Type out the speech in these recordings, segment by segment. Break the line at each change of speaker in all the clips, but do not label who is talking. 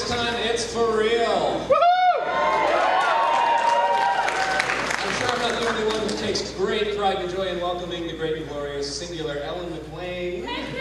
this time it's for real. I'm sure I'm not the only one who takes great pride and joy in welcoming the great and glorious singular Ellen McLain.
Thank you.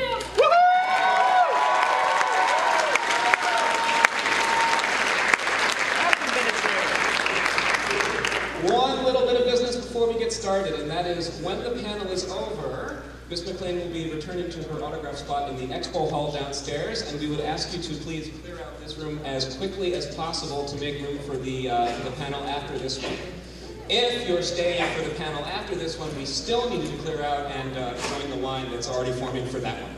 One little bit of business before we get started, and that is when the panel is over, Ms. McLain will be returning to her autograph spot in the expo hall downstairs, and we would ask you to please clear out this room as quickly as possible to make room for the panel after this one. If you're staying for the panel after this one, we still need you to clear out and join the line that's already forming for that one.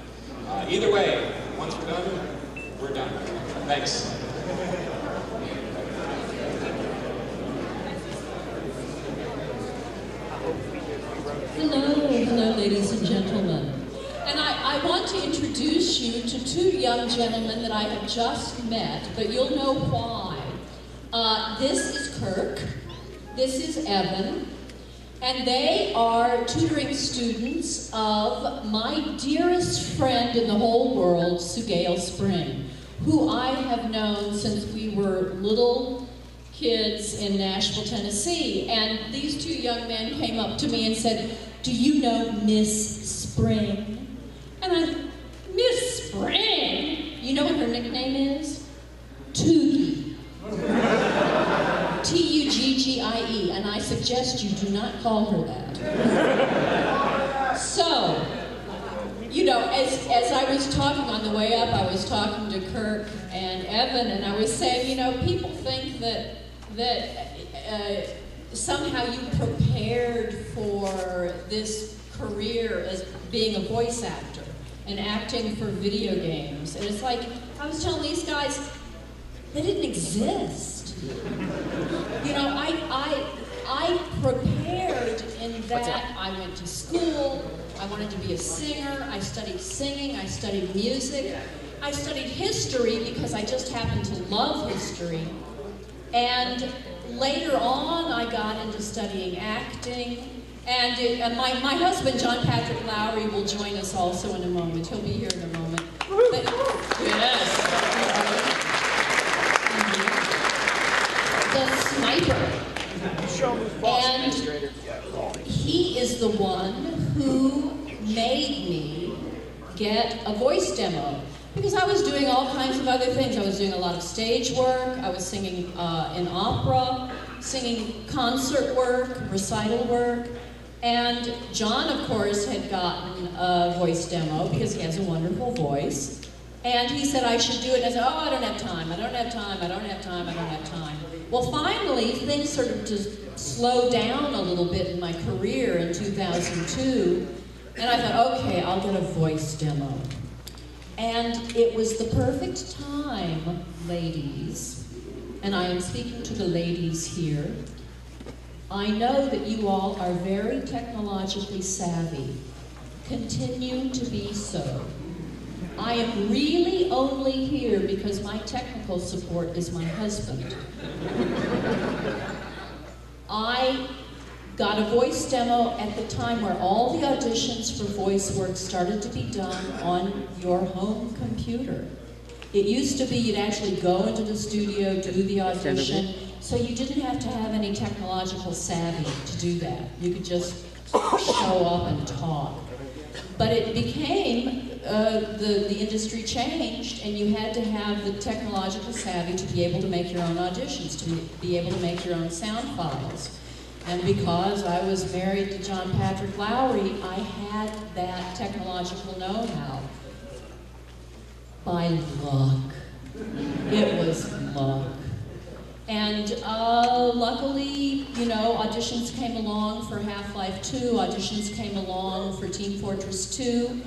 Either way, once we're done, we're done. Thanks.
Hello, ladies and gentlemen. And I want to introduce you to two young gentlemen that I have just met, but you'll know why. This is Kirk, this is Evan, and they are tutoring students of my dearest friend in the whole world, Sugale Spring, who I have known since we were little kids in Nashville, Tennessee. And these two young men came up to me and said, "Do you know Miss Spring?" And I, "Miss Spring? You know what her nickname is? Toogie. T-U-G-G-I-E. And I suggest you do not call her that. So, you know, as I was talking on the way up, I was talking to Kirk and Evan, and I was saying, you know, people think that somehow you prepared for this career as being a voice actor and acting for video games. And it's like, I was telling these guys, they didn't exist. You know, I prepared in that I went to school, I wanted to be a singer, I studied singing, I studied music, I studied history because I just happened to love history. And later on, I got into studying acting, and my husband, John Lowrie, will join us also in a moment. He'll be here in a moment. But, yes. The sniper. And he is the one who made me get a voice demo. Because I was doing all kinds of other things. I was doing a lot of stage work, I was singing in opera, singing concert work, recital work, and John, of course, had gotten a voice demo because he has a wonderful voice, and he said I should do it, and I said, oh, I don't have time, I don't have time, I don't have time, I don't have time. Well, finally, things sort of just slowed down a little bit in my career in 2002, and I thought, okay, I'll get a voice demo. And it was the perfect time, ladies, and I am speaking to the ladies here. I know that you all are very technologically savvy. Continue to be so. I am really only here because my technical support is my husband. I got a voice demo at the time where all the auditions for voice work started to be done on your home computer. It used to be you'd actually go into the studio, do the audition, so you didn't have to have any technological savvy to do that. You could just show up and talk. But it became, the industry changed, and you had to have the technological savvy to be able to make your own auditions, to be able to make your own sound files. And because I was married to John Lowrie, I had that technological know-how. By luck. It was luck. And luckily, you know, auditions came along for Half-Life 2, auditions came along for Team Fortress 2,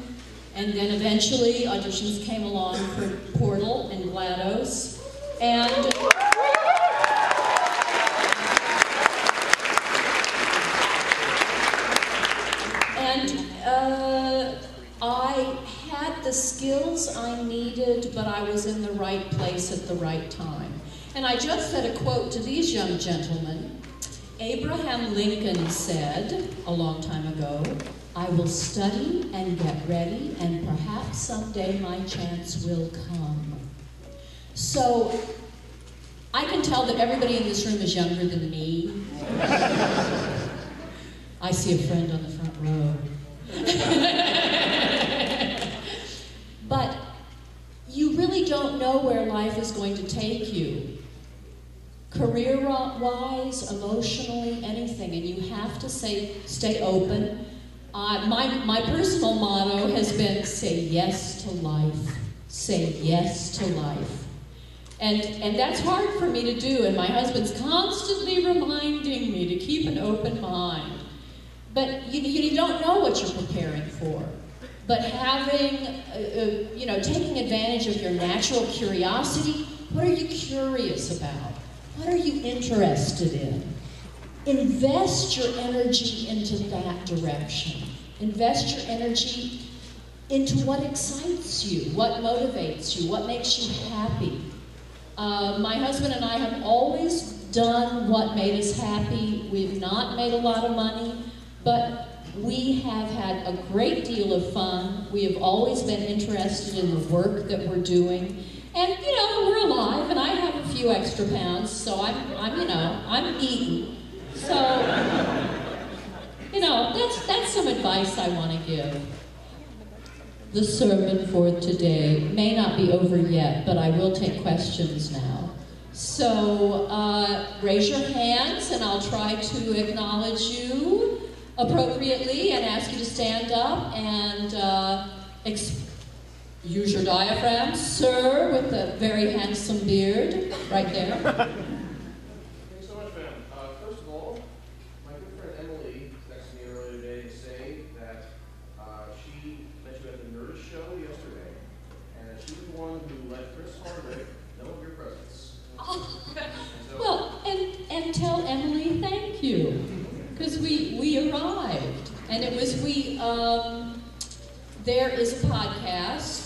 and then eventually auditions came along for Portal and GLaDOS. And I had the skills I needed, but I was in the right place at the right time. And I just said a quote to these young gentlemen. Abraham Lincoln said, a long time ago, I will study and get ready, and perhaps someday my chance will come. So I can tell that everybody in this room is younger than me. I see a friend on the front row. But you really don't know where life is going to take you. Career-wise, emotionally, anything, and you have to stay open. My personal motto has been, say yes to life. Say yes to life. And that's hard for me to do, and my husband's constantly reminding me to keep an open mind. But you don't know what you're preparing for. But having, taking advantage of your natural curiosity, what are you curious about? What are you interested in? Invest your energy into that direction. Invest your energy into what excites you, what motivates you, what makes you happy. My husband and I have always done what made us happy. We've not made a lot of money, but we have had a great deal of fun. We have always been interested in the work that we're doing. And, we're alive, and I have a few extra pounds, so I'm eating. So, that's some advice I want to give. The sermon for today may not be over yet, but I will take questions now. So, raise your hands, and I'll try to acknowledge you appropriately and ask you to stand up and use your diaphragm. Sir, with a very handsome beard, right there.
Thanks so much, ma'am. First of all, my good friend Emily texted me earlier today to say that she met you at the Nerdist show yesterday, and that she was the one who let Chris Hardwick know of your presence.
Oh, well, and tell Emily thank you, because we arrived, and it was there is a podcast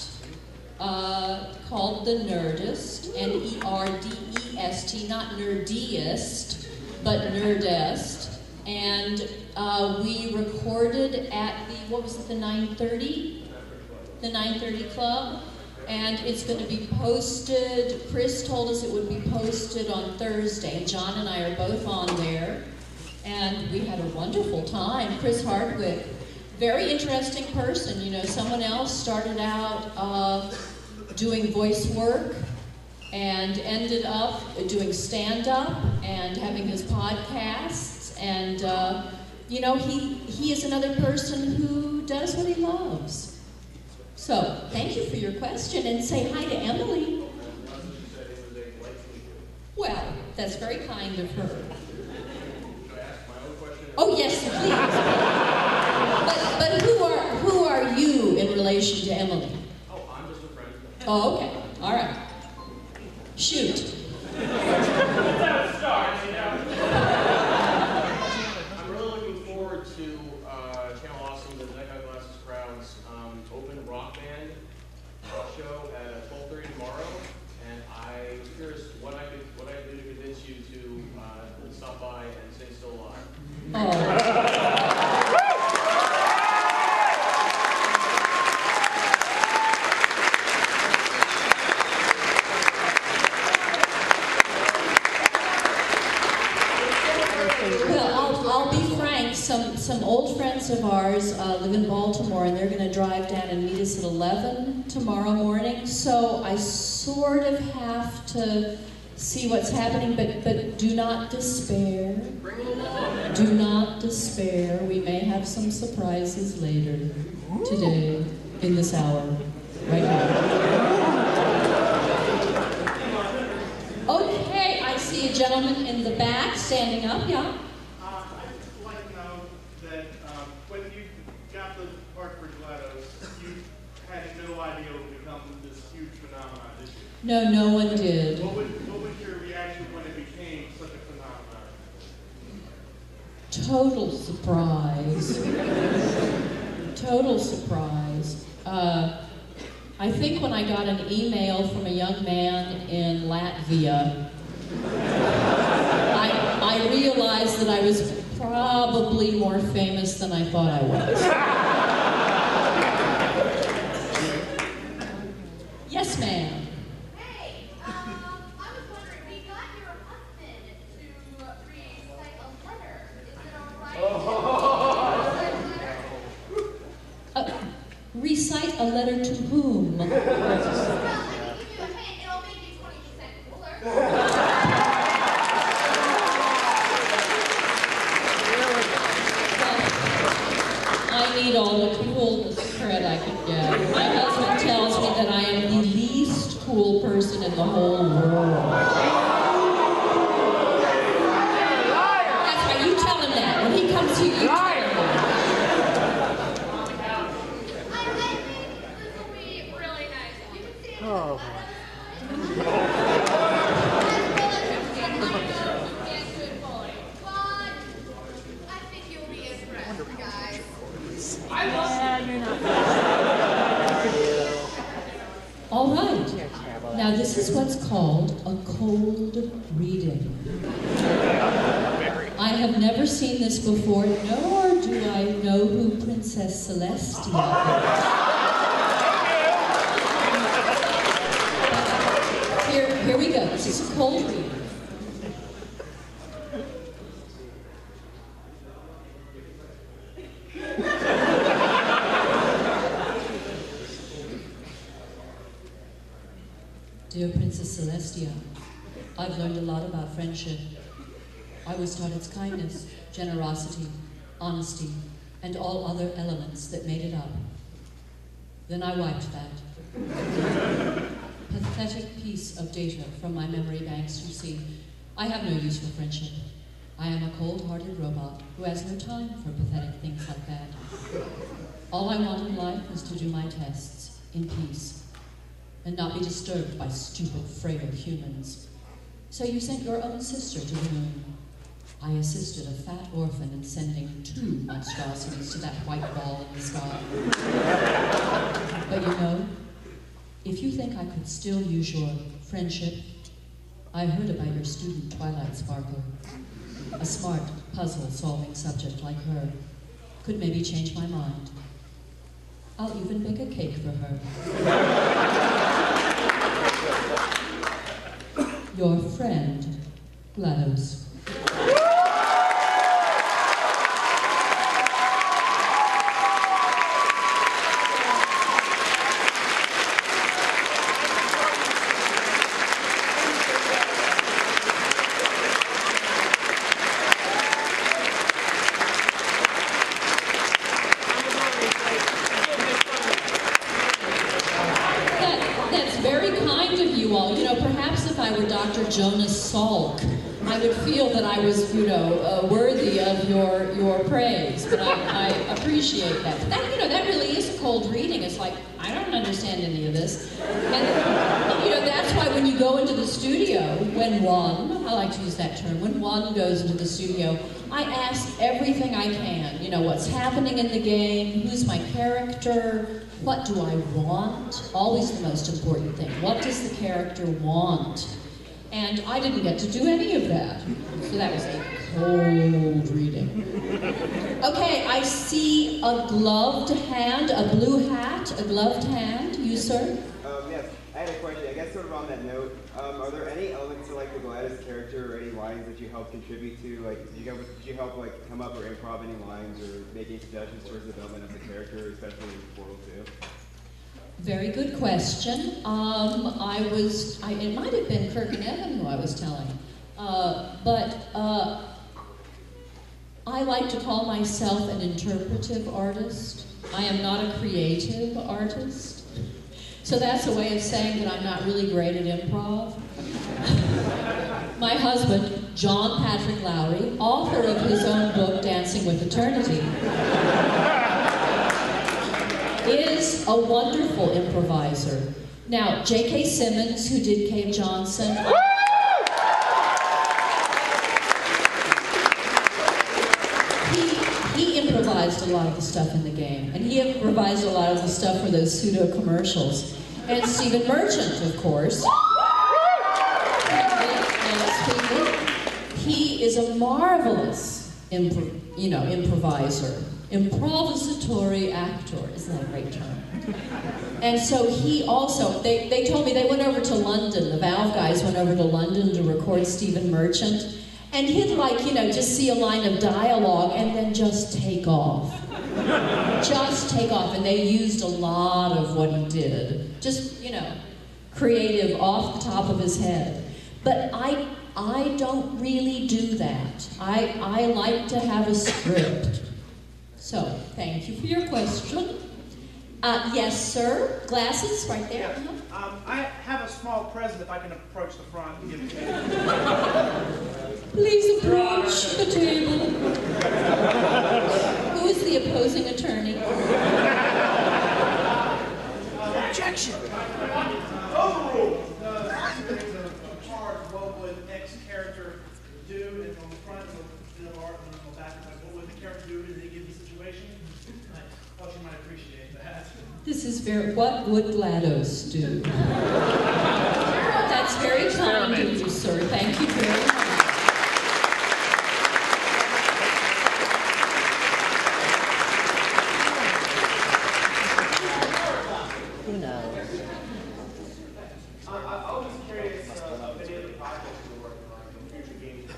called The Nerdist, N-E-R-D-E-S-T, not Nerdiest, but Nerdist, and we recorded at the 930? The 930 Club, and it's going to be posted. Chris told us it would be posted on Thursday, and John and I are both on there, and we had a wonderful time. Chris Hardwick, very interesting person. Someone else started out doing voice work and ended up doing stand-up and having his podcasts, and he is another person who does what he loves. So thank you for your question, and say hi to Emily. Well, that's very kind of her.
Should I ask my own question?
Oh yes, please. But who are you in relation to Emily?
Oh, I'm just a friend.
Oh, okay. All right. Shoot.
That's how it starts, I'm really looking forward to Channel Awesome, the Night Glasses Crowd's open rock band show at 12:30 tomorrow, and I'm curious what I could do to convince you to stop by and sing Still Alive.
Oh. Some old friends of ours live in Baltimore, and they're going to drive down and meet us at 11 tomorrow morning. So I sort of have to see what's happening, but do not despair. Do not despair. We may have some surprises later today, in this hour, right now. Okay, I see a gentleman in the back standing up, yeah?
When you got the part for GLaDOS, you had no idea it would become this huge phenomenon, did you?
No one did.
What was your reaction when it became such a phenomenon?
Total surprise. Total surprise. I think when I got an email from a young man in Latvia, I realized that I was probably more famous than I thought I was. Yes, ma'am.
Hey,
room.
It'll make you 20% cooler.
I need all the coolness cred I can get. My husband tells me that I am the least cool person in the whole world. That's right, you tell him that. When he comes here, you tell him that.
I think this will be really nice. You can see it. Oh.
All right. Now this is what's called a cold reading. I have never seen this before, nor do I know who Princess Celestia is. Here we go. This is a cold reading. Dear Princess Celestia, I've learned a lot about friendship. I was taught its kindness, generosity, honesty, and all other elements that made it up. Then I wiped that. Pathetic piece of data from my memory banks, you see. I have no use for friendship. I am a cold-hearted robot who has no time for pathetic things like that. All I want in life is to do my tests in peace and not be disturbed by stupid, frail humans. So you sent your own sister to the moon. I assisted a fat orphan in sending 2 monstrosities to that white ball in the sky. But you know, if you think I could still use your friendship, I heard about your student, Twilight Sparkle. A smart, puzzle-solving subject like her could maybe change my mind. I'll even bake a cake for her. Your friend, GLaDOS. That's very kind of you all. You know, perhaps if I were Dr. Jonas Salk, I would feel that I was, you know, worthy of your praise. But I appreciate that. But that, you know, that really is a cold reading. It's like, I don't understand any of this. And, you know, that's why when you go into the studio, when one, I like to use that term, when one goes into the studio, I ask everything I can. You know, what's happening in the game, who's my character, what do I want? Always the most important thing. What does the character want? And I didn't get to do any of that. So that was a cold reading. Okay, I see a gloved hand, a blue hat, a gloved hand. You, sir?
Yes, I had a question. I guess sort of on that note, are there any elements to like the GLaDOS character or any lines that you helped contribute to? Like, did you help like come up or improv any lines or make any suggestions towards the development of the character, especially in Portal 2?
Very good question. It might have been Kirk and Evan who I was telling. But I like to call myself an interpretive artist. I am not a creative artist. So that's a way of saying that I'm not really great at improv. My husband, John Lowrie, author of his own book, Dancing with Eternity, is a wonderful improviser. Now, J.K. Simmons, who did Cave Johnson, he improvised a lot of the stuff in the game, and he improvised a lot of the stuff for those pseudo commercials. And Stephen Merchant, of course. He is a marvelous improviser. Improvisatory actor, isn't that a great term? And so he also, they told me they went over to London, the Valve guys went over to London to record Stephen Merchant, and he'd like, you know, just see a line of dialogue and then just take off. Just take off, and they used a lot of what he did just, you know, creative off the top of his head. But I don't really do that. I like to have a script. So, thank you for your question. Yes, sir. Glasses, right there.
I have a small present if I can approach the front and give it to you.
Please approach the table. Who is the opposing attorney?
Objection! Overruled. There's a card, what would X character do? And on the front of the art and on the back, it's like, what would the character do in any given situation? I thought you might appreciate that.
This is very, what would GLaDOS do? That's very kind of you, sir. Thank you very much.
Who knows?
I was just curious of any of the projects you were working on, future games.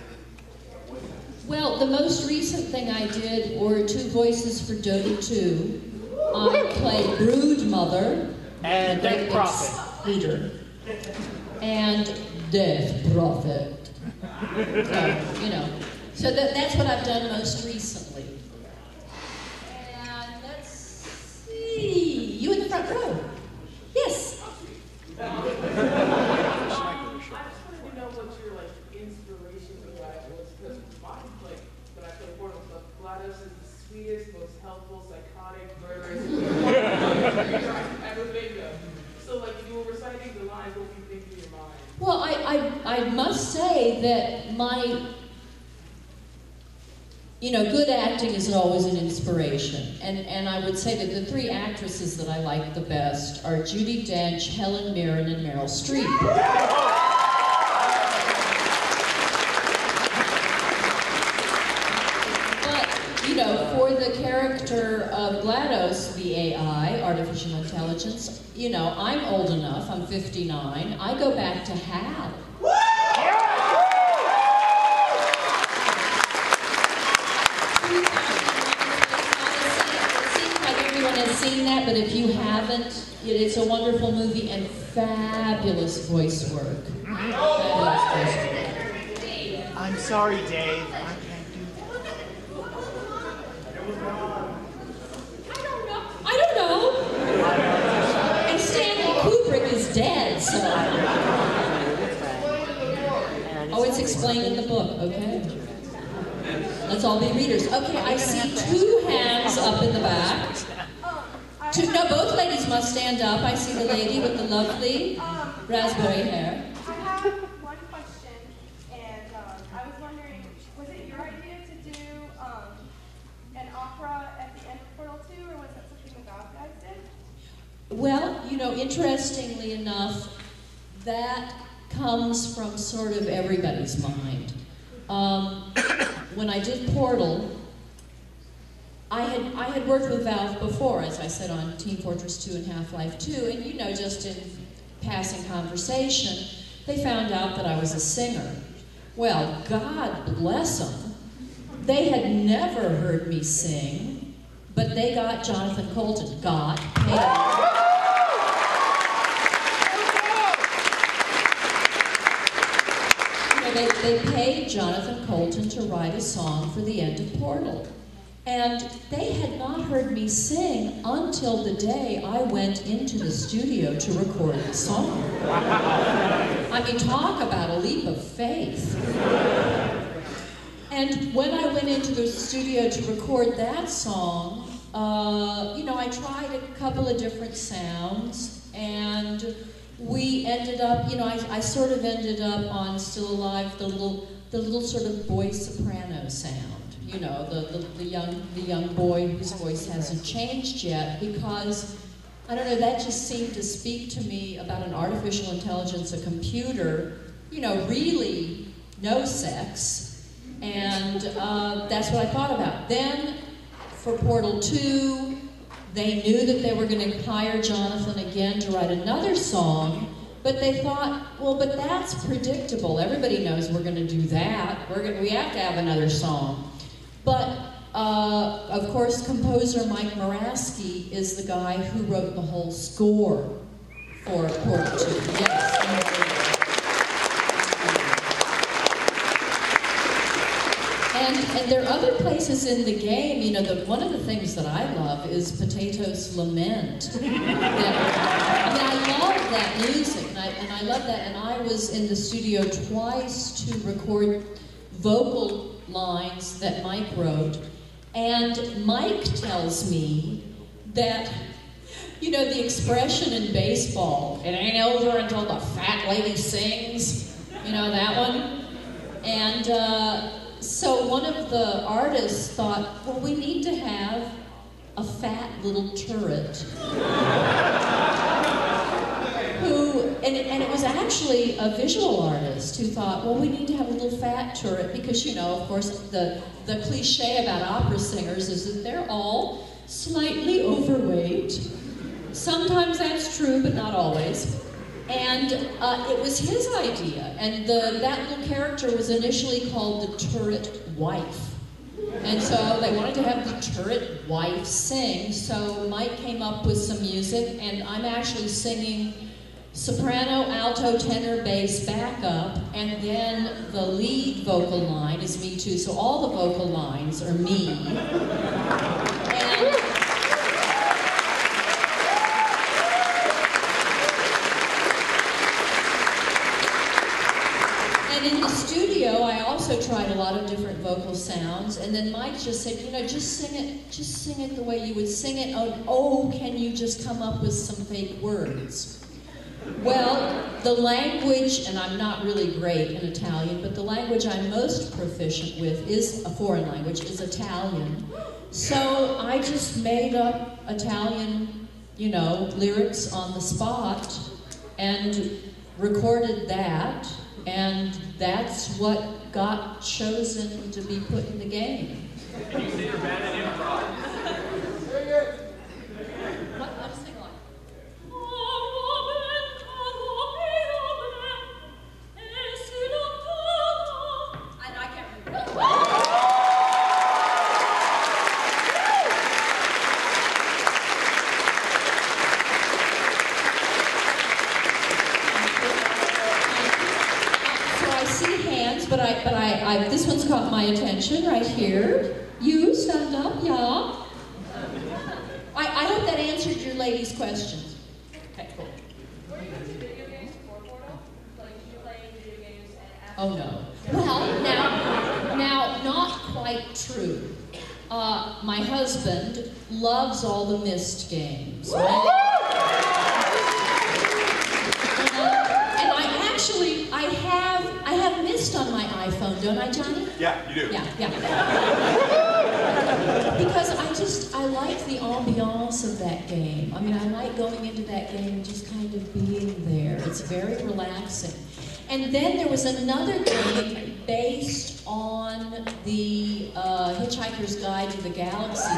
Well, the most recent thing I did were 2 voices for Dota 2. I played Brood Mother
And Death Prophet.
Leader. And Death Prophet. You know. So that's what I've done most recently. And let's see. You in the front row. Yes.
I just wanted to know what your inspiration for that was, because mine, when I play Portal stuff, GLaDOS is the sweetest, most helpful, psychotic, murderous I've ever been of. So you were reciting the lines, what were you thinking in your mind?
Well, I must say that my, good acting is always an inspiration. And I would say that the 3 actresses that I like the best are Judi Dench, Helen Mirren, and Meryl Streep. But, for the character of GLaDOS, the AI, artificial intelligence, I'm old enough, I'm 59, I go back to Hal. Has seen that, but if you haven't, it's a wonderful movie and fabulous voice work.
I'm sorry, Dave. I can't do that.
I don't know. And Stanley Kubrick is dead, so. Oh, it's explained in the book, okay. Let's all be readers. Okay, I see 2 hands up in the back. No, both ladies must stand up. I see the lady with the lovely raspberry hair.
I have one question, and I was wondering, was it your idea to do an opera at the end of Portal 2, or was that something the God guys did?
Well, interestingly enough, that comes from sort of everybody's mind. When I did Portal, I had worked with Valve before, as I said, on Team Fortress 2 and Half-Life 2, and just in passing conversation, they found out that I was a singer. Well, God bless them. They had never heard me sing, but they got Jonathan Colton. They paid Jonathan Colton to write a song for the end of Portal. And they had not heard me sing until the day I went into the studio to record the song. I mean, talk about a leap of faith. And when I went into the studio to record that song, I tried a couple of different sounds, and we ended up, I sort of ended up on Still Alive, the little sort of boy soprano sound. The young boy whose voice hasn't changed yet, because, I don't know, that just seemed to speak to me about an artificial intelligence, a computer, really no sex, and that's what I thought about. Then, for Portal 2, they knew that they were going to hire Jonathan again to write another song, but they thought, well, but that's predictable. Everybody knows we're going to do that. We have to have another song. But, of course, composer Mike Moraski is the guy who wrote the whole score for Portal 2. Yes. And there are other places in the game, you know, one of the things that I love is Potato's Lament. I love that music, and I love that, and I was in the studio twice to record vocal lines that Mike wrote, and Mike tells me that, you know, the expression in baseball, it ain't over until the fat lady sings, you know, that one? And so one of the artists thought, well, we need to have a fat little turret who, and it was actually a visual artist who thought, well, we need to have a little fat turret because, you know, of course, the cliche about opera singers is that they're all slightly overweight. Sometimes that's true, but not always. And it was his idea, and that little character was initially called the Turret Wife. And so they wanted to have the Turret Wife sing, so Mike came up with some music, and I'm actually singing soprano, alto, tenor, bass, backup, and then the lead vocal line is me too, so all the vocal lines are me. And in the studio, I also tried a lot of different vocal sounds, and then Mike just said, you know, just sing it the way you would sing it. Oh, can you just come up with some fake words? Well, the language, and I'm not really great in Italian, but the language I'm most proficient with is a foreign language, is Italian. So I just made up Italian, you know, lyrics on the spot and recorded that. And that's what got chosen to be put in the game.
And you say you're bad at improv.
Very good. Let's sing like. I can't remember. But this one's caught my attention right here. You stand up, yeah. I hope that answered your lady's questions. Okay, cool.
Were you into video games before Portal? Like, did you play video games and
Oh no. Well, now, not quite true. My husband loves all the Myst games. Right? I have Myst on my iPhone, don't I, Johnny?
Yeah, you do.
Yeah. Because I like the ambiance of that game. I mean, I like going into that game and just kind of being there. It's very relaxing. And then there was another game based on the Hitchhiker's Guide to the Galaxy.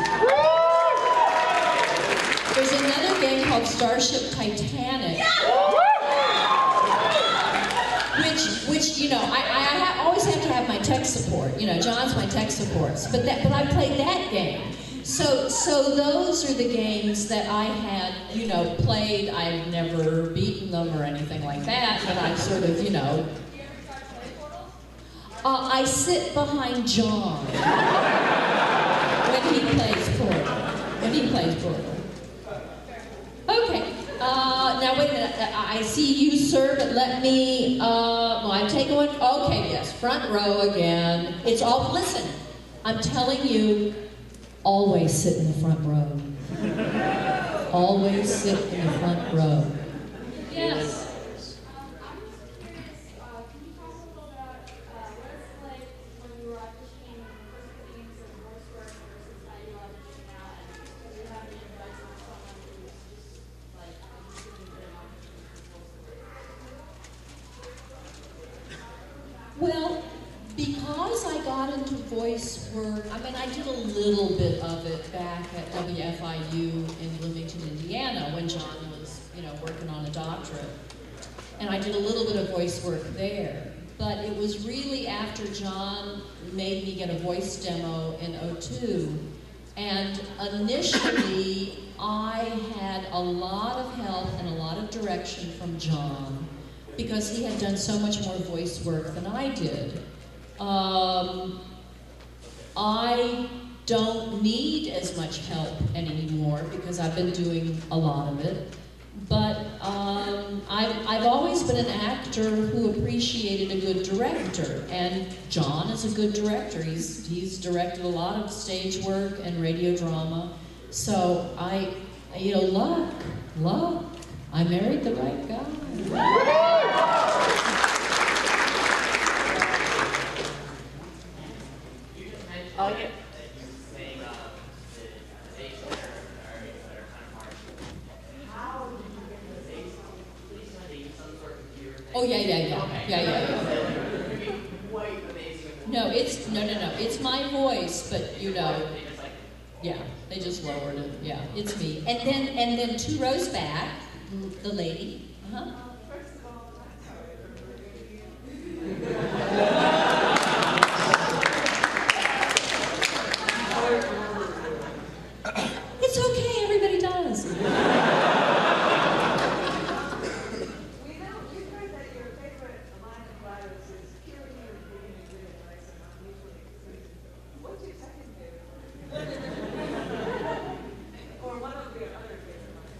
There's another game called Starship Titanic. Which you know, I always have to have my tech support. You know, John's my tech support. But I played that game. So those are the games that I had, you know, played. I've never beaten them or anything like that, but I sort of, you know.
Do you ever try to play Portal?
I sit behind John when he plays Portal. Okay. Now wait a minute, I see you, sir, but let me, well, I'm taking one, okay, yes, front row again. It's all, listen, I'm telling you, always sit in the front row. Always sit in the front row. Yes.
I'm just curious, can you talk a little about what it's like when you were auditioning and first putting in some voice work versus how you audition now, and do you have any advice on someone who's just like,
Well, because I got into voice work, I mean, I did a little bit of it back at WFIU in Bloomington, Indiana, when John was, you know, working on a doctorate. And I did a little bit of voice work there. But it was really after John made me get a voice demo in '02. And initially, I had a lot of help and a lot of direction from John because he had done so much more voice work than I did. I don't need as much help anymore because I've been doing a lot of it. But I've always been an actor who appreciated a good director, and John is a good director. He's directed a lot of stage work and radio drama. So luck. I married the right guy.
Oh, yeah.
Oh yeah. No, it's my voice, but you know, yeah, they just lowered it. Yeah, it's me. And then 2 rows back, the lady. It's okay, everybody does.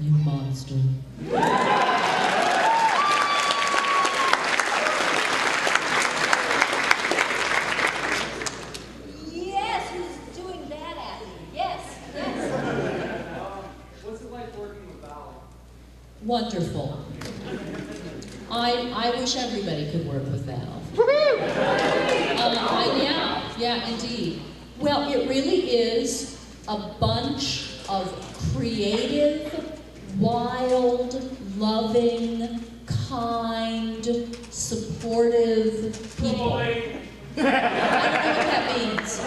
You monster. Yes, who's doing that at me? Yes.
What's it like working with Val?
Wonderful. I wish everybody could work with Val. Yeah, indeed. Well, it really is a bunch of creative, wild, loving, kind, supportive people. I don't know what that means.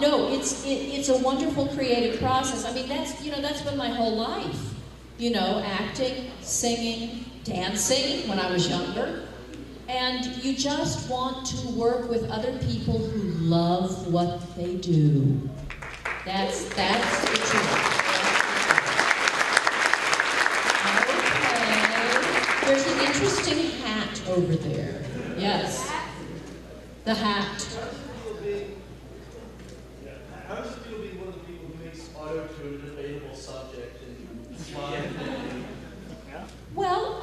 No, it's a wonderful creative process. I mean, that's been my whole life. You know, acting, singing, dancing when I was younger. And you just want to work with other people who love what they do. That's the truth. Okay. There's an interesting hat over there. Yes. The hat.
How does it feel being one of the people who makes auto-tune a debatable subject and slide?
Well,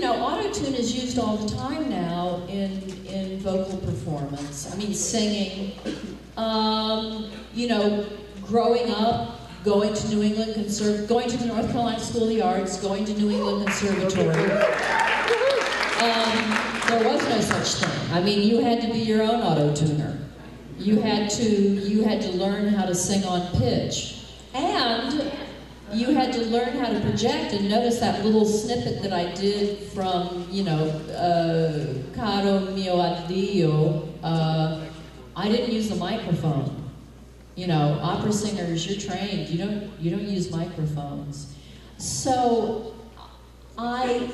auto-tune is used all the time now in vocal performance. I mean, singing. Growing up, going to New England going to the North Carolina School of the Arts, going to New England Conservatory. There was no such thing. I mean, you had to be your own auto-tuner. You had to learn how to sing on pitch. And you had to learn how to project, and notice that little snippet that I did from, Caro mio addio. I didn't use the microphone. Opera singers, you're trained. You don't use microphones. So I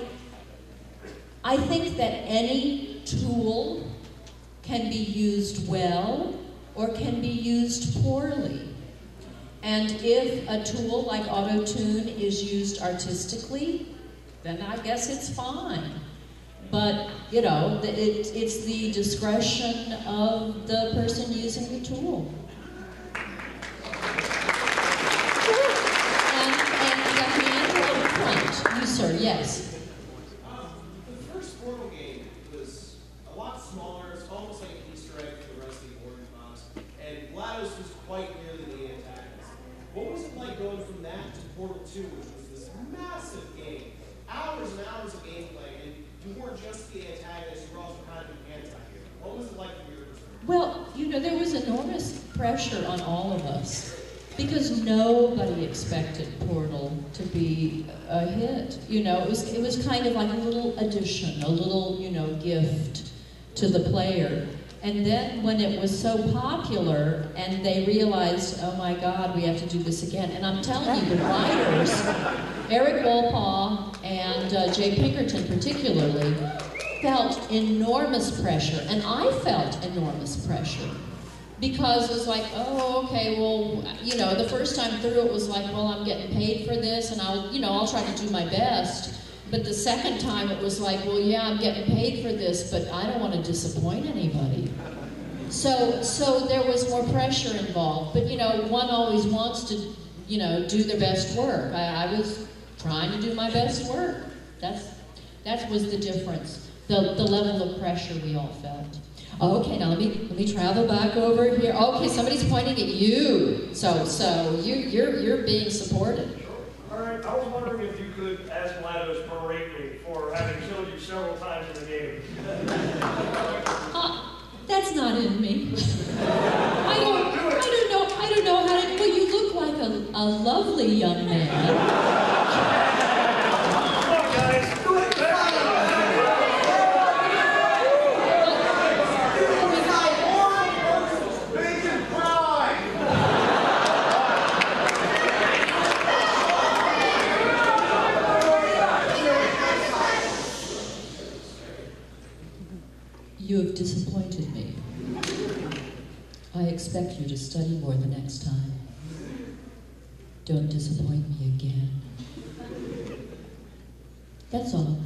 think that any tool can be used well or can be used poorly. And if a tool like auto-tune is used artistically, then I guess it's fine. But, it's the discretion of the person using the tool. And the hand up front. You, sir, yes.
The first Portal game was a lot smaller. It's almost like an Easter egg for the rest of the Orange Box. And GLaDOS was quite nearly the antagonist. What was it like going from that to Portal 2, which was this massive game? Hours and hours of gameplay, and you weren't just the antagonist, you were also kind of an anti-hero. What was it like from your perspective?
Well, there was enormous pressure on all of us because nobody expected Portal to be a hit. It was kind of like a little addition, a little, gift to the player. And then when it was so popular and they realized, oh my God, we have to do this again. And I'm telling you, the writers, Eric Wolpaw and Jay Pinkerton particularly, felt enormous pressure. And I felt enormous pressure because it was like, oh, okay, well, you know, the first time through it was like, well, I'm getting paid for this, and I'll try to do my best. But the second time it was like, well, yeah, I'm getting paid for this, but I don't want to disappoint anybody. So there was more pressure involved. But, you know, one always wants to, you know, do their best work. I was trying to do my best work. That was the difference, the level of pressure we all felt. Okay, now let me travel back over here. Okay, somebody's pointing at you. So you're being supported.
All right, I was wondering if you could ask GLaDOS berate me for having killed you several times in the game.
That's not in me. I don't know how to. Well, you look like a lovely young man. You have disappointed me. I expect you to study more the next time. Don't disappoint me again. That's all.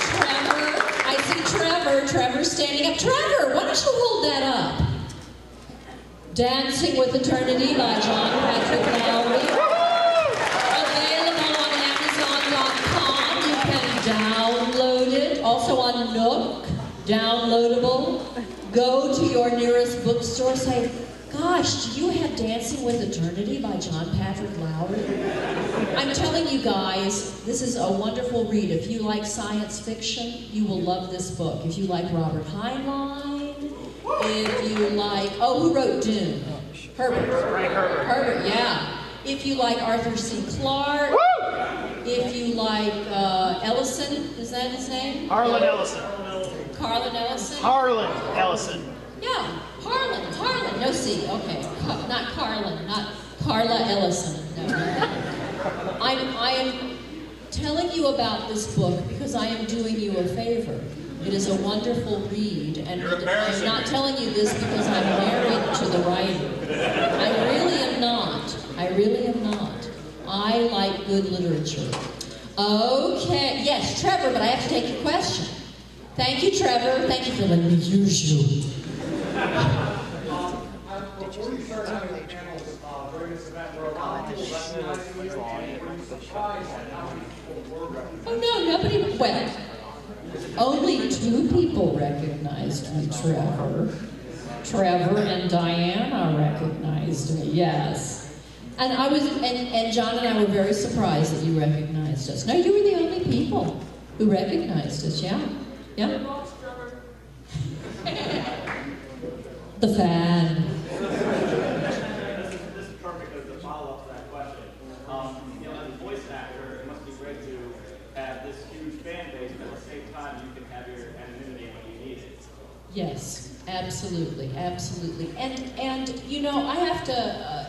Trevor, I see Trevor. Trevor's standing up. Trevor, why don't you hold that up? Dancing with Eternity by John Lowrie. Download it, also on Nook, downloadable. Go to your nearest bookstore, say, gosh, do you have Dancing with Eternity by John Lowrie? I'm telling you guys, this is a wonderful read. If you like science fiction, you will love this book. If you like Robert Heinlein, if you like, who wrote Dune? Herbert.
Frank Herbert.
Herbert, yeah. If you like Arthur C. Clarke, if you like Ellison, is that his name?
Harlan Ellison.
Carlin Ellison?
Harlan Ellison.
Yeah, Harlan, no C, okay. Not Carlin, not Carla Ellison. No. I am telling you about this book because I am doing you a favor. It is a wonderful read, and I'm not telling you this because I'm married to the writer. I really am not. I like good literature. Okay, yes, Trevor, but I have to take your question. Thank you, Trevor. Thank you for letting me use you.
Before you start having the panels during this event, were a lot of people recognizing you, and were you surprised at how many people were recognizing you?
Oh, no, nobody, well, only 2 people recognized me, Trevor. Trevor and Diana recognized me, yes. And I was, and John and I were very surprised that you recognized us. No, you were the only people who recognized us, yeah. Yeah. The fan.
This is perfect as a follow-up to that question. You know, as a voice actor, it must be great to have this huge fan base, but at the same time, you can have your anonymity when you need it.
Yes, absolutely, absolutely. And you know, I have to.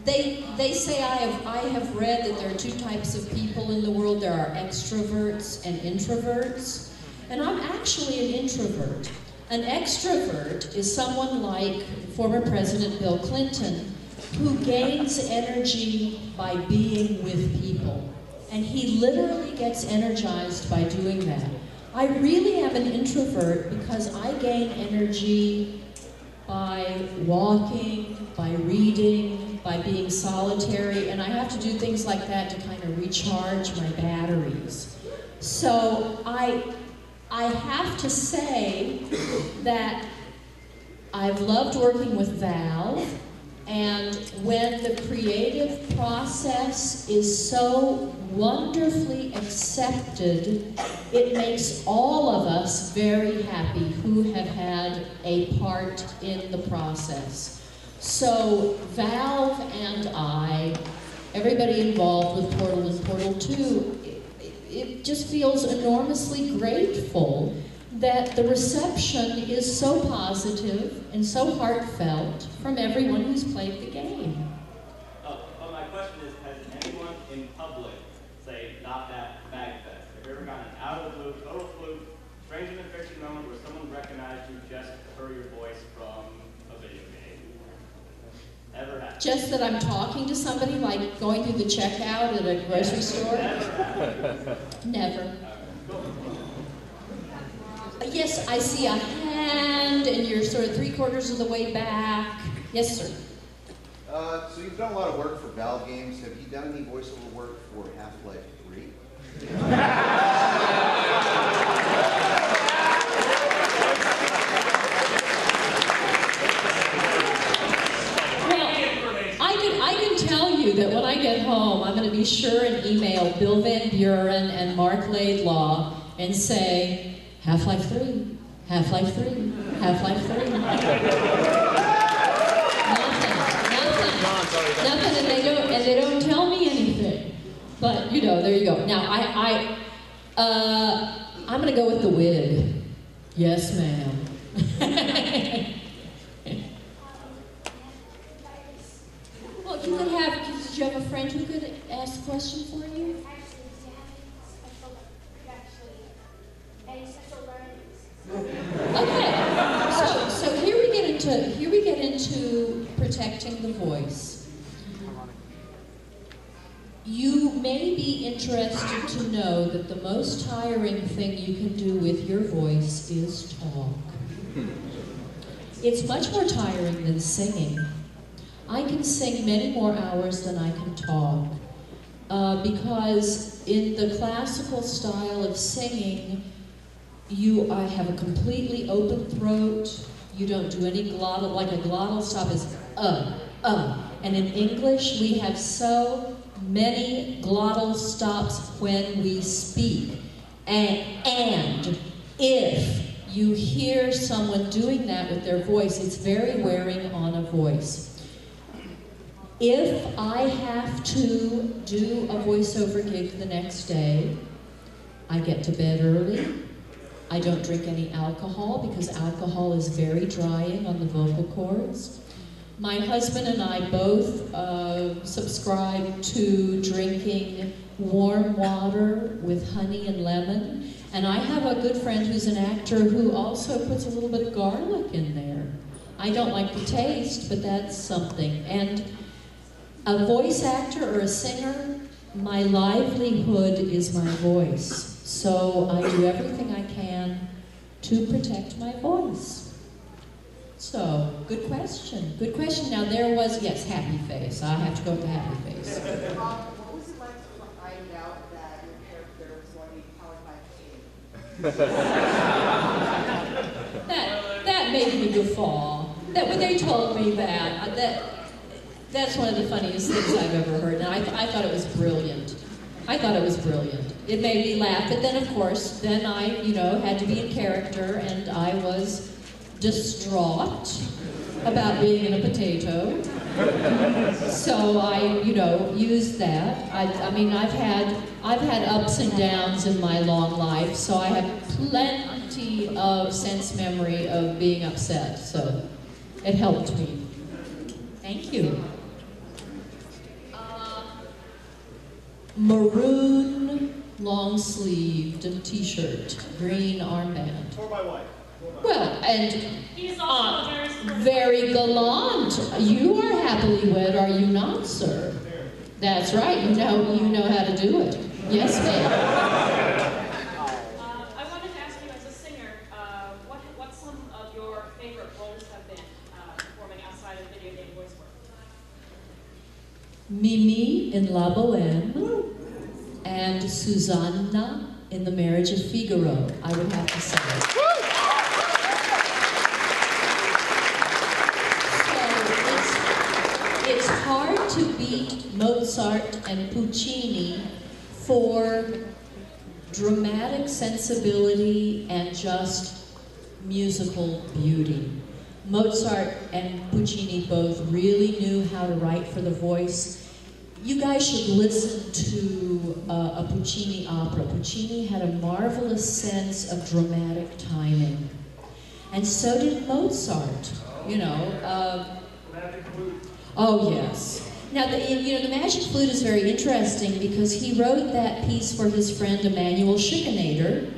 They say I have read that there are 2 types of people in the world. There are extroverts and introverts. And I'm actually an introvert. An extrovert is someone like former President Bill Clinton, who gains energy by being with people. And he literally gets energized by doing that. I really am an introvert because I gain energy by walking, by reading, by being solitary, and I have to do things like that to kind of recharge my batteries. So I have to say that I've loved working with Valve, and when the creative process is so wonderfully accepted, it makes all of us very happy who have had a part in the process. So Valve and I, everybody involved with Portal and Portal 2, it just feels enormously grateful that the reception is so positive and so heartfelt from everyone who's played the game.
But my question is, has anyone in public, say, not at MAGFest or Have you ever gotten an out of the blue, total fluke, stranger than fiction moment where someone recognized you just for your voice from a video game? Ever happened?
Just that I'm talking to somebody, like going through the checkout at a grocery store? Never. Yes, I see a hand, and you're sort of 3/4 of the way back. Yes, sir.
So you've done a lot of work for Valve games. Have you done any voiceover work for Half-Life 3?
I can tell you that when I get home, I'm going to be sure and email Bill Van Buren and Mark Laidlaw and say, Half-Life 3, Half-Life 3, Half-Life 3. Nothing, and they don't tell me anything. But you know, there you go. Now I'm going to go with the wig. Yes, ma'am. Well, you could have. Did you have a friend who could ask a question for you? Okay. So here we get into protecting the voice. You may be interested to know that the most tiring thing you can do with your voice is talk. It's much more tiring than singing. I can sing many more hours than I can talk, because in the classical style of singing, I have a completely open throat. You don't do any glottal, like a glottal stop is And in English, we have so many glottal stops when we speak. And if you hear someone doing that with their voice, it's very wearing on a voice. If I have to do a voiceover gig the next day, I get to bed early. I don't drink any alcohol because alcohol is very drying on the vocal cords. My husband and I both subscribe to drinking warm water with honey and lemon. And I have a good friend who's an actor who also puts a little bit of garlic in there. I don't like the taste, but that's something. And a voice actor or a singer, my livelihood is my voice. So I do everything I can to protect my voice. So, good question. Good question. Now there was, yes, happy face. I have to go with the happy face.
What was it like to find out that your character was going to be powered by pain?
That made me guffaw. When they told me that's one of the funniest things I've ever heard. And I thought it was brilliant. I thought it was brilliant. It made me laugh. But then, of course, then I, had to be in character, and I was distraught about being in a potato. So I, used that. I mean, I've had ups and downs in my long life, so I have plenty of sense memory of being upset. So it helped me. Thank you. Maroon long-sleeved t-shirt, green armband.
For my wife.
Well, and
he's also
very gallant. You are happily wed, are you not, sir? That's right. You know how to do it. Yes, ma'am.
I wanted to ask you, as a singer, what some of your favorite roles have been performing outside of video game voice work?
Mimi in La Bohème and Susanna in The Marriage of Figaro, I would have to say. So it's hard to beat Mozart and Puccini for dramatic sensibility and just musical beauty. Mozart and Puccini both really knew how to write for the voice. You guys should listen to a Puccini opera. Puccini had a marvelous sense of dramatic timing. And so did Mozart, Oh, yes. Now, the Magic Flute is very interesting because he wrote that piece for his friend Emanuel Schikaneder,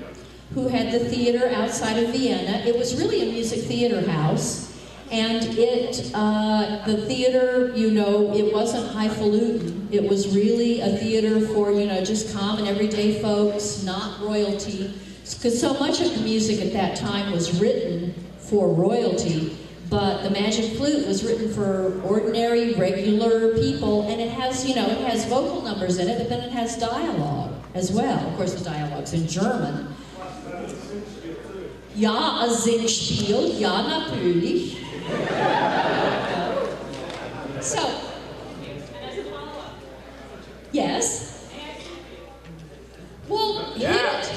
who had the theater outside of Vienna. It was really a music theater house, and the theater, it wasn't highfalutin. It was really a theater for, just common everyday folks, not royalty, because so much of the music at that time was written for royalty. But the Magic Flute was written for ordinary, regular people, and it has, it has vocal numbers in it, but then it has dialogue as well. Of course, the dialogue's in German. Ja, ein Singspiel, ja, natürlich. So, yes? Well, hit it.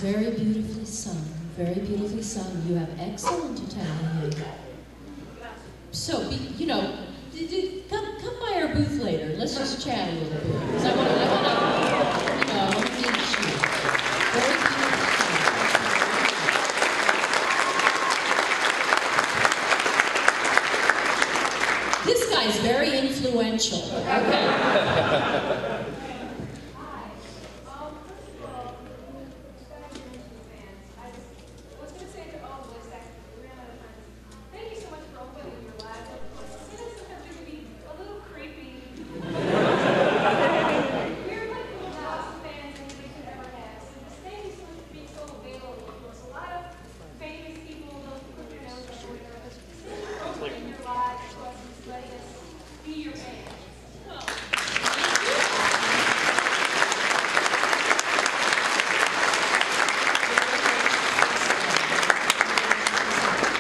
Very beautifully sung, very beautifully sung. You have excellent Italian. So, come by our booth later. Let's just chat a little bit. Because I want to meet you. Very beautiful song. This guy's very influential. Okay.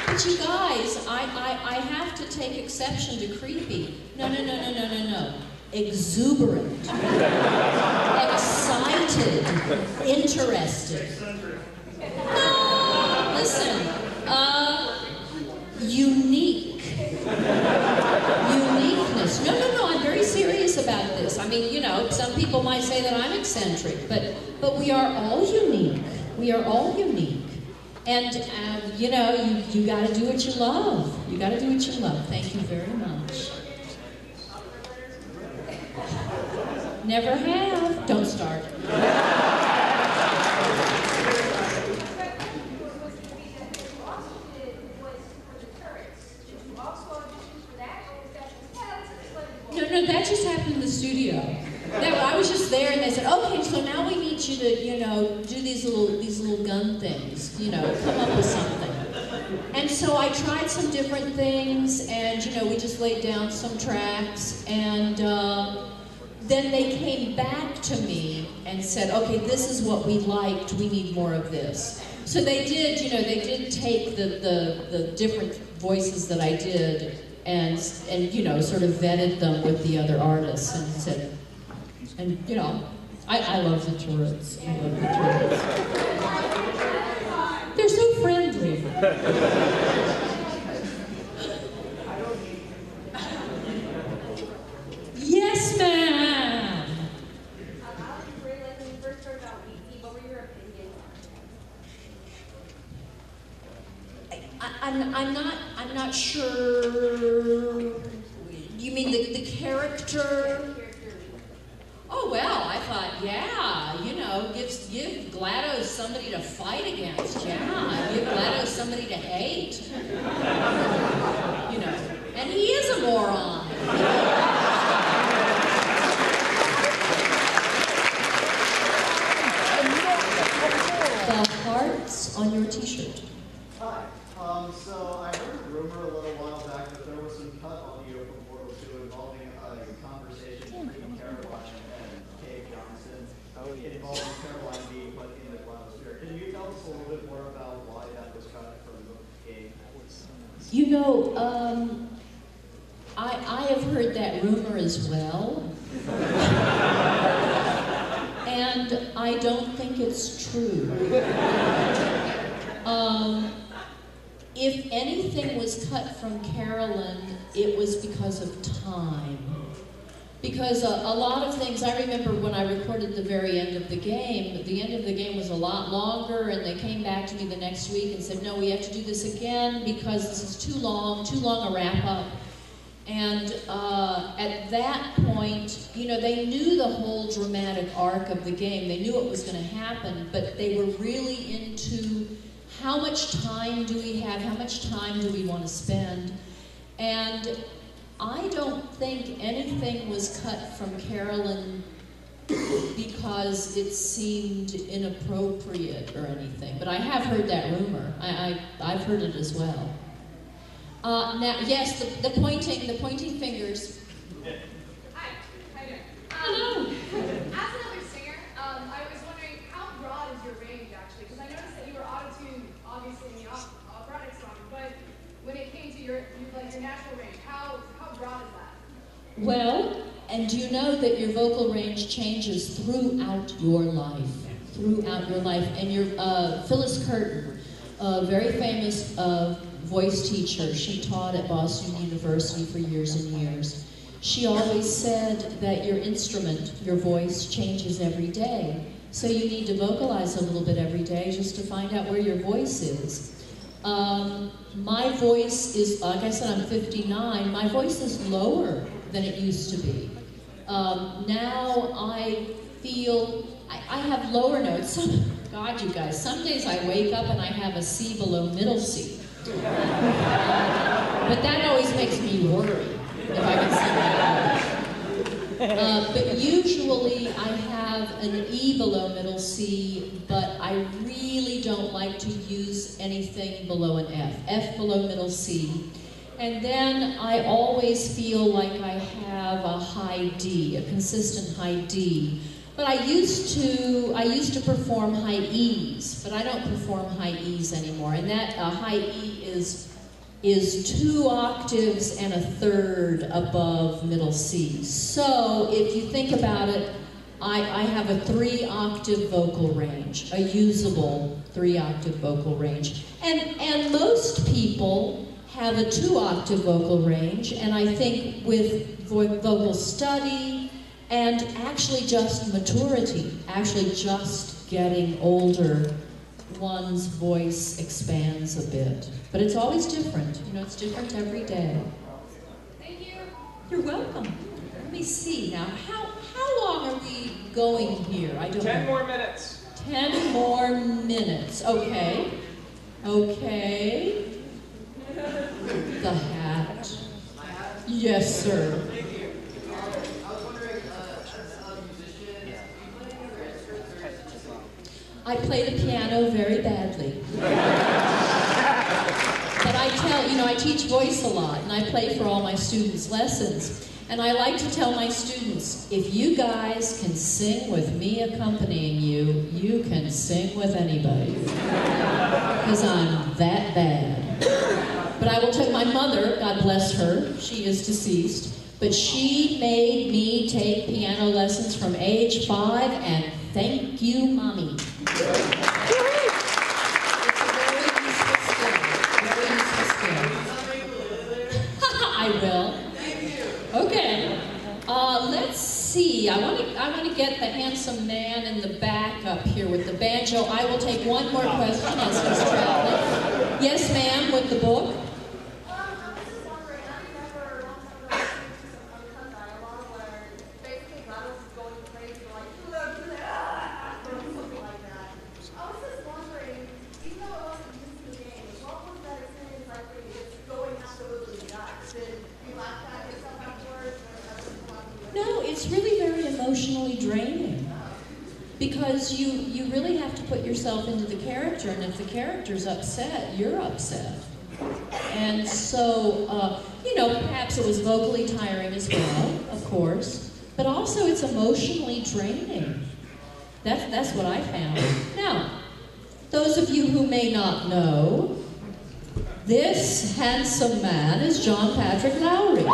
But you guys, I have to take exception to creepy. No. Exuberant. Excited. Interested. No, listen. Unique. Uniqueness. No, I'm very serious about this. I mean, some people might say that I'm eccentric, but we are all unique. We are all unique. And, you got to do what you love. You got to do what you love. Thank you very much. Never have. Don't start. No, that just happened in the studio. I was just there, and they said, "Okay, so now we need you to, do these little gun things, come up with something." And so I tried some different things, and we just laid down some tracks, and then they came back to me and said, "Okay, this is what we liked. We need more of this." So they did, they did take the different voices that I did, and sort of vetted them with the other artists, and said. And, I love the turrets. I love the turrets. They're so friendly. Yes, ma'am. I'm not sure. You mean the character? Oh well, I thought, yeah, you know, give GLaDOS somebody to fight against, yeah. Give GLaDOS somebody to hate. You know, and he is a moron. The hearts on your t-shirt.
Hi. So I heard a rumor a little while back that there was some cut on the Open Portal 2 involving a conversation between Caroline and Kay Johnson involving Caroline being put in the GLaDOS. Can you tell us a little bit more about why that was cut from Kay?
You know, I have heard that rumor as well. And I don't think it's true. If anything was cut from Carolyn, it was because of time. Because a lot of things, I remember when I recorded the very end of the game was a lot longer, and they came back to me the next week and said, no, we have to do this again because this is too long a wrap-up. And at that point, you know, they knew the whole dramatic arc of the game. They knew what was going to happen, but they were really into how much time do we have, how much time do we want to spend. And I don't think anything was cut from Carolyn because it seemed inappropriate or anything. But I have heard that rumor. I've heard it as well. Now, yes, the pointing fingers.
Hi there.
Hello.
As another singer, I was wondering how broad is your range actually? Because I noticed that you were auto-tuned, obviously, in the operatic song, but when it came to your natural range, how broad is that?
Well, and do you know that your vocal range changes throughout your life? Throughout your life. And your Phyllis Curtin, a very famous voice teacher, she taught at Boston University for years and years. She always said that your instrument, your voice, changes every day. So you need to vocalize a little bit every day just to find out where your voice is. My voice is, like I said, I'm 59, my voice is lower than it used to be. Now I feel, I have lower notes. God, you guys, some days I wake up and I have a C below middle C. But that always makes me worry, if I can say that. But usually I have an E below middle C, but I really don't like to use anything below an F. F below middle C. And then I always feel like I have a high D, a consistent high D. But I used to perform high E's, but I don't perform high E's anymore. And that high E is 2 octaves and 1/3 above middle C. So if you think about it, I have a 3-octave vocal range, a usable 3-octave vocal range. And most people have a 2-octave vocal range, and I think with vocal study, and actually just maturity, actually just getting older, one's voice expands a bit. But it's always different. You know, it's different every day.
Thank you.
You're welcome. Let me see now. How long are we going here? I don't know.
10 more minutes.
10 more minutes. Okay. Okay. The hat. Yes, sir. I play the piano very badly. But I teach voice a lot, and I play for all my students' lessons. And I like to tell my students, if you guys can sing with me accompanying you, you can sing with anybody. Because I'm that bad. But I will tell my mother, God bless her, she is deceased, but but she made me take piano lessons from age 5, and thank you, Mommy. It's a very useful skill. Very useful skill. I will. Okay. Let's see. I want to get the handsome man in the back up here with the banjo. I will take one more question as he's traveling. Yes, ma'am, with the book. No, it's really very emotionally draining because you really have to put yourself into the character, and if the character's upset, you're upset. And so, you know, perhaps it was vocally tiring as well, of course, but also it's emotionally draining. That's what I found. Now, those of you who may not know, this handsome man is John Patrick Lowrie.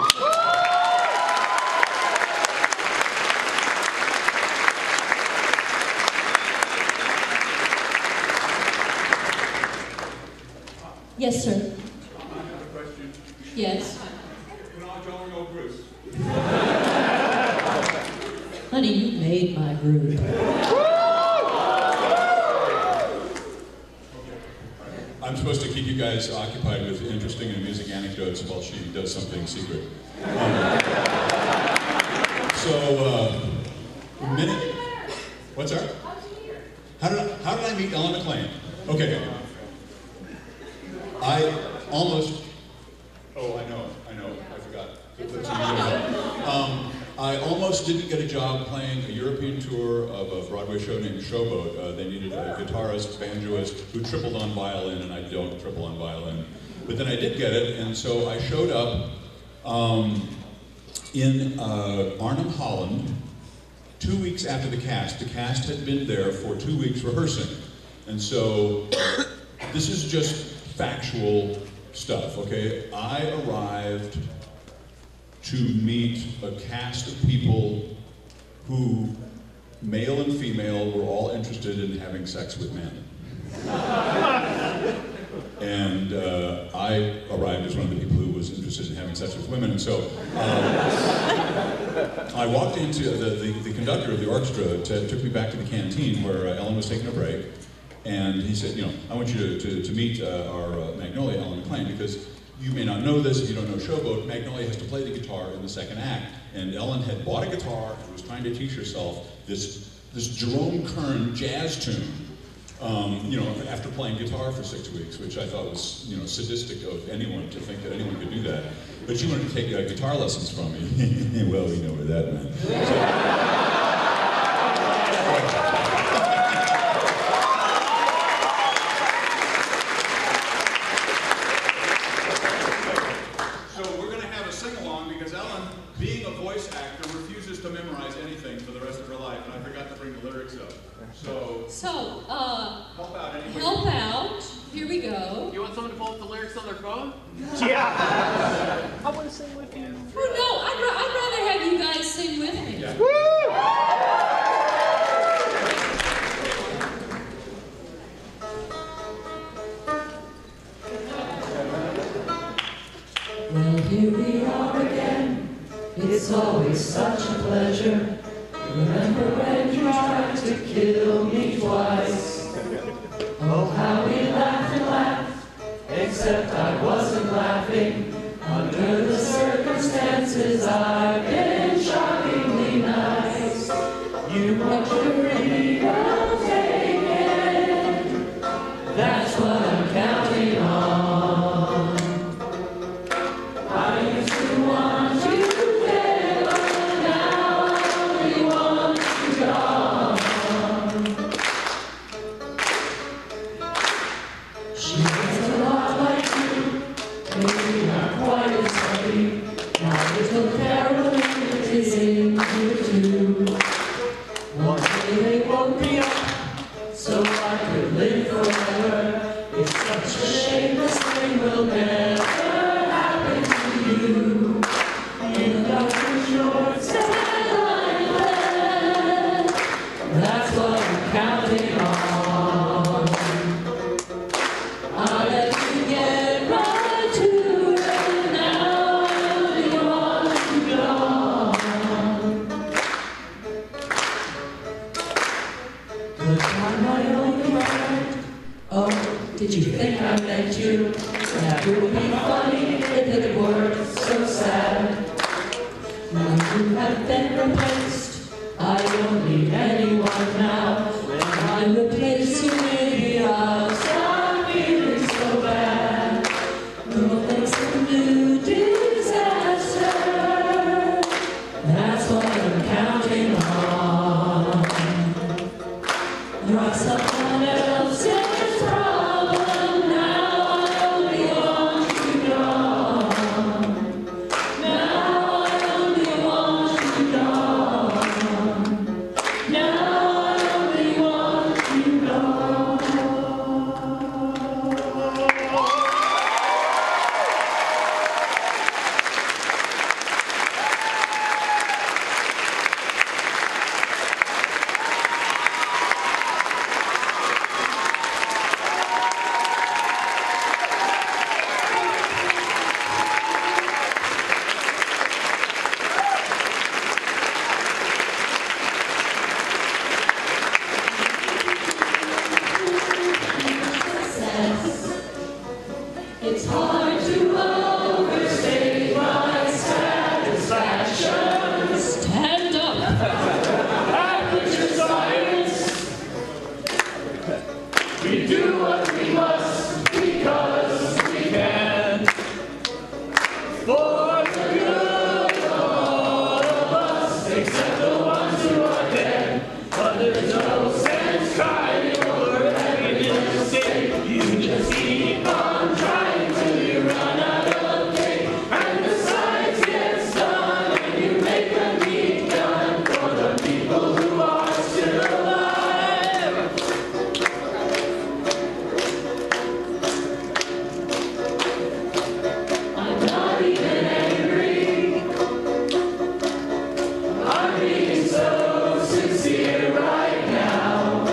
Yes, sir.
I have a question.
Yes.
When I join old Bruce.
Honey, you made my group.
I'm supposed to keep you guys occupied with interesting and amusing anecdotes while she does something secret. Minute. What's that? How did I meet Ellen McLain? Okay. I almost. Oh, I know. I forgot. I almost didn't get a job playing a European tour of a Broadway show named Showboat. They needed a guitarist, banjoist who tripled on violin, and I don't triple on violin. But then I did get it, and so I showed up in Arnhem, Holland, 2 weeks after the cast. The cast had been there for 2 weeks rehearsing. And so this is just factual stuff, okay? I arrived to meet a cast of people who, male and female, were all interested in having sex with men. And I arrived as one of the people who was interested in having sex with women, and so I walked into, the conductor of the orchestra took me back to the canteen where Ellen was taking a break, and he said, you know, I want you to meet our Magnolia, Ellen McLain, because you may not know this if you don't know Showboat, Magnolia has to play the guitar in the second act, and Ellen had bought a guitar and was trying to teach herself this Jerome Kern jazz tune, you know, after playing guitar for 6 weeks, which I thought was, you know, sadistic of anyone to think that anyone could do that. But she wanted to take guitar lessons from me. Well, we know where that went. So we're going to have a sing-along because Ellen, being a voice actor, refuses to memorize anything for the rest of her life, and I forgot to bring the lyrics up. So help out anybody.
Help out. Here we go.
You want someone to pull up the lyrics on their phone?
Yeah. I want to sing with you.
Oh no, I'd rather have you guys sing with me.
Yeah.
Well, here we are again. It's always such a pleasure. Remember when you tried to kill me twice? Oh, how we laughed and laughed, except I wasn't laughing. Under the circumstances, I've been shockingly nice. You maturity well taken, that's what I'm counting on. I used to want you dead, but now I only want you gone. She was a lot like you, maybe not quite as funny. Now little Carolyn is into it too. One day they woke me up so I could live forever. It's such a shame this thing will never happen to you. You got on my own world. Oh, did you think I meant you? That would be funny if it weren't so sad. Now you have been replaced. I don't need anyone now. When I replace you, maybe I'll stop feeling so bad. Little things can do disaster. That's what I'm counting on. You're someone else's problem. Now I only want you gone. Now I only want you gone. Now I only want you gone. It's hard to overstate my satisfaction. Stand up. Aperture science. We do what we must because we can. For the good of all of us, except the ones who are dead. But there's no sense crying over having a mistake. You just keep on trying till you run out of faith. And the science gets done, and you make a neat gun for the people who are still alive. I'm not even angry. I'm being so sincere right now.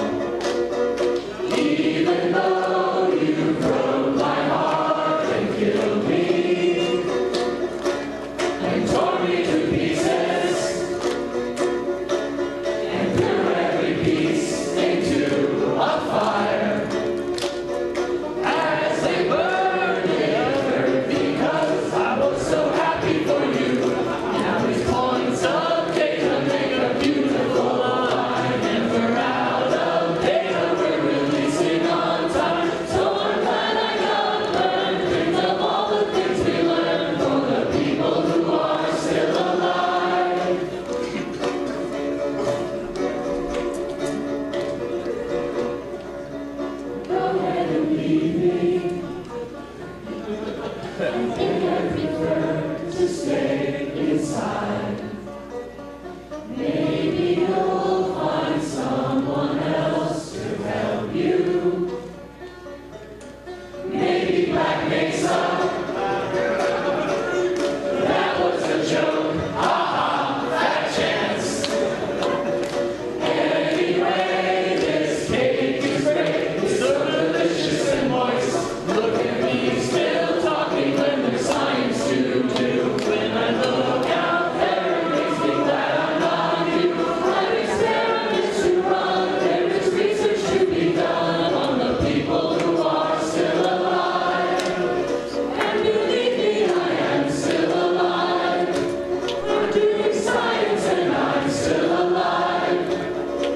Even though you broke my heart and killed me and tore me to pieces and threw every piece into a fire as they burned it because I was so happy for you. Now these points of data make a beautiful line, and we're out of data, we're releasing on time. So I'm glad I got burned. Think of all the things we learned for the people who are still alive. Go ahead and leave me. I think I prefer to stay inside. Maybe you'll find someone else to help you. Maybe Black Mesa. That was a joke. Haha, fat chance. Anyway, this cake is great. It's so delicious and moist. Look at me, still talking when there's science to do. When I look out there, it makes me glad I'm not you. I'm experiments to run, there is research to be done on the people who are still alive. And believe me, I am still alive. I'm doing science and I'm still alive.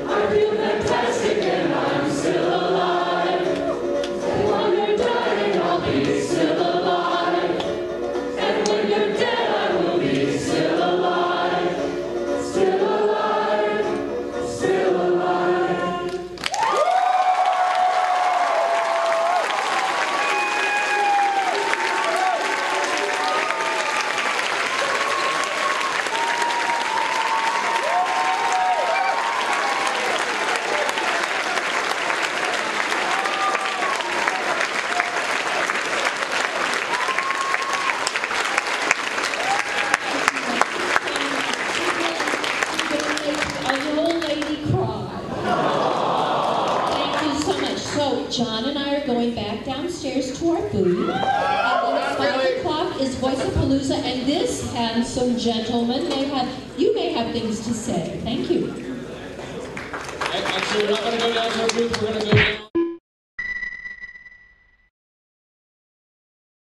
I feel fantastic and I'm still alive. And when you're dying, I'll be still alive. And when you're dead, I will be still alive. Still alive. Still alive.
A old lady cry. Thank you so much. So John and I are going back downstairs to our booth. And then at 5 o'clock is Voice-a-Palooza, and this handsome gentleman may have things to say. Thank you.
Actually, we're not going to go down to our booth. We're going to go down.